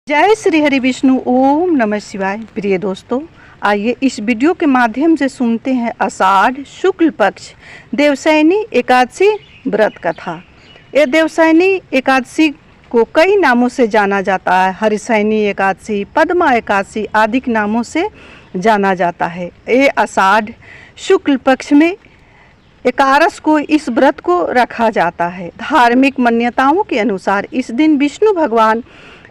जय श्री हरि विष्णु। ओम नमः शिवाय। प्रिय दोस्तों, आइए इस वीडियो के माध्यम से सुनते हैं आषाढ़ शुक्ल पक्ष देवशयनी एकादशी व्रत कथा। ये देवशयनी एकादशी को कई नामों से जाना जाता है। हरिशयनी एकादशी, पद्मा एकादशी आदि नामों से जाना जाता है। ये आषाढ़ शुक्ल पक्ष में एकादश को इस व्रत को रखा जाता है। धार्मिक मान्यताओं के अनुसार इस दिन विष्णु भगवान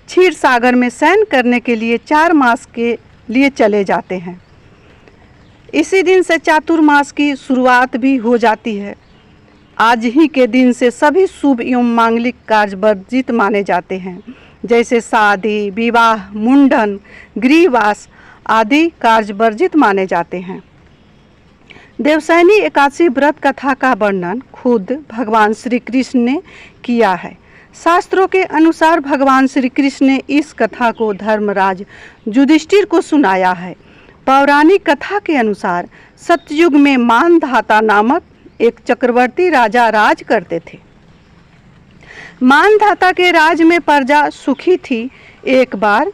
क्षीर सागर में शयन करने के लिए 4 मास के लिए चले जाते हैं। इसी दिन से चातुर्मास की शुरुआत भी हो जाती है। आज ही के दिन से सभी शुभ एवं मांगलिक कार्य वर्जित माने जाते हैं, जैसे शादी, विवाह, मुंडन, गृहवास आदि कार्य वर्जित माने जाते हैं। देवशयनी एकादशी व्रत कथा का वर्णन खुद भगवान श्री कृष्ण ने किया है। शास्त्रों के अनुसार भगवान श्री कृष्ण ने इस कथा को धर्मराज युधिष्ठिर को सुनाया है। पौराणिक कथा के अनुसार सतयुग में मानधाता नामक एक चक्रवर्ती राजा राज करते थे। मानधाता के राज में प्रजा सुखी थी। एक बार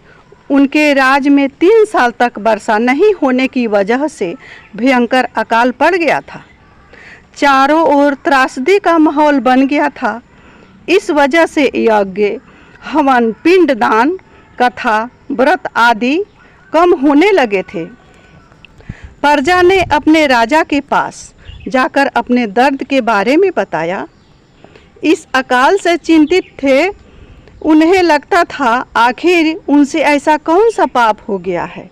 उनके राज में 3 साल तक वर्षा नहीं होने की वजह से भयंकर अकाल पड़ गया था। चारों ओर त्रासदी का माहौल बन गया था। इस वजह से यज्ञ, हवन, पिंडदान, कथा, व्रत आदि कम होने लगे थे। प्रजा ने अपने राजा के पास जाकर अपने दर्द के बारे में बताया। इस अकाल से चिंतित थे। उन्हें लगता था आखिर उनसे ऐसा कौन सा पाप हो गया है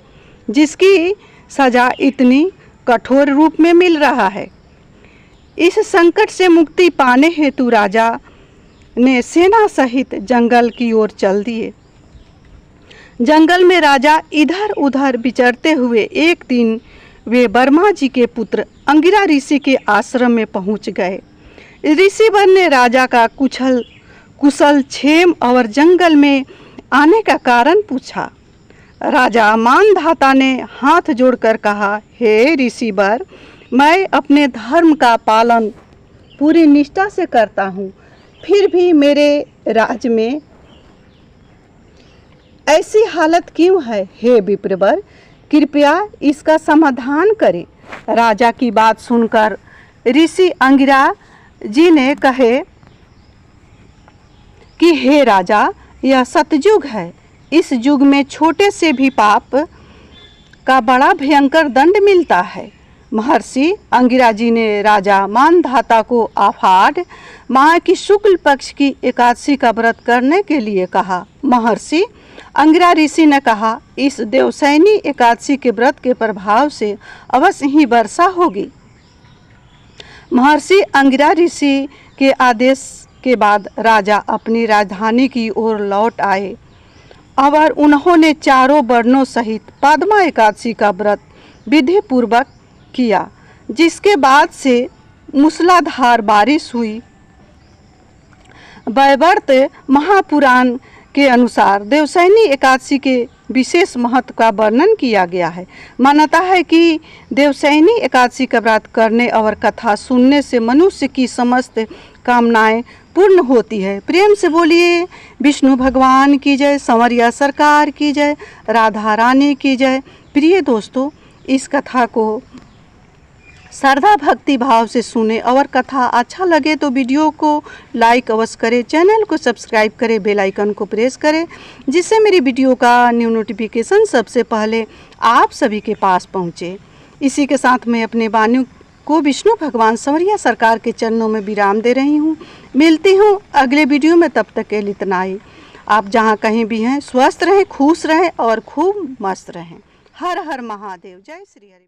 जिसकी सजा इतनी कठोर रूप में मिल रहा है। इस संकट से मुक्ति पाने हेतु राजा ने सेना सहित जंगल की ओर चल दिए। जंगल में राजा इधर उधर विचरते हुए एक दिन वे ब्रह्मा जी के पुत्र अंगिरा ऋषि के आश्रम में पहुंच गए। ऋषिवर ने राजा का कुशल क्षेम और जंगल में आने का कारण पूछा। राजा मानधाता ने हाथ जोड़कर कहा, हे ऋषिवर, मैं अपने धर्म का पालन पूरी निष्ठा से करता हूँ, फिर भी मेरे राज्य में ऐसी हालत क्यों है? हे विप्रवर, कृपया इसका समाधान करें। राजा की बात सुनकर ऋषि अंगिरा जी ने कहे कि हे राजा, यह सतयुग है। इस युग में छोटे से भी पाप का बड़ा भयंकर दंड मिलता है। महर्षि अंगिरा जी ने राजा मानधाता को आषाढ़ माह की शुक्ल पक्ष की एकादशी का व्रत करने के लिए कहा। महर्षि अंगिरा ऋषि ने कहा, इस देवशयनी एकादशी के व्रत के प्रभाव से अवश्य ही वर्षा होगी। महर्षि अंगिरा ऋषि के आदेश के बाद राजा अपनी राजधानी की ओर लौट आए और उन्होंने चारों वर्णों सहित पद्मा एकादशी का व्रत विधि पूर्वक किया, जिसके बाद से मूसलाधार बारिश हुई। वैवर्त महापुराण के अनुसार देवशयनी एकादशी के विशेष महत्व का वर्णन किया गया है। मान्यता है कि देवशयनी एकादशी का व्रत करने और कथा सुनने से मनुष्य की समस्त कामनाएं पूर्ण होती है। प्रेम से बोलिए विष्णु भगवान की जय, संवरिया सरकार की जय, राधा रानी की जय। प्रिय दोस्तों, इस कथा को श्रद्धा भक्ति भाव से सुने और कथा अच्छा लगे तो वीडियो को लाइक अवश्य करें, चैनल को सब्सक्राइब करें, बेल आइकन को प्रेस करें, जिससे मेरी वीडियो का न्यू नोटिफिकेशन सबसे पहले आप सभी के पास पहुंचे। इसी के साथ मैं अपने वाणी को विष्णु भगवान संवरिया सरकार के चरणों में विराम दे रही हूँ। मिलती हूँ अगले वीडियो में, तब तक के लिए इतना ही। आप जहाँ कहीं भी हैं स्वस्थ रहें, खुश रहें और खूब मस्त रहें। हर हर महादेव। जय श्री हरि।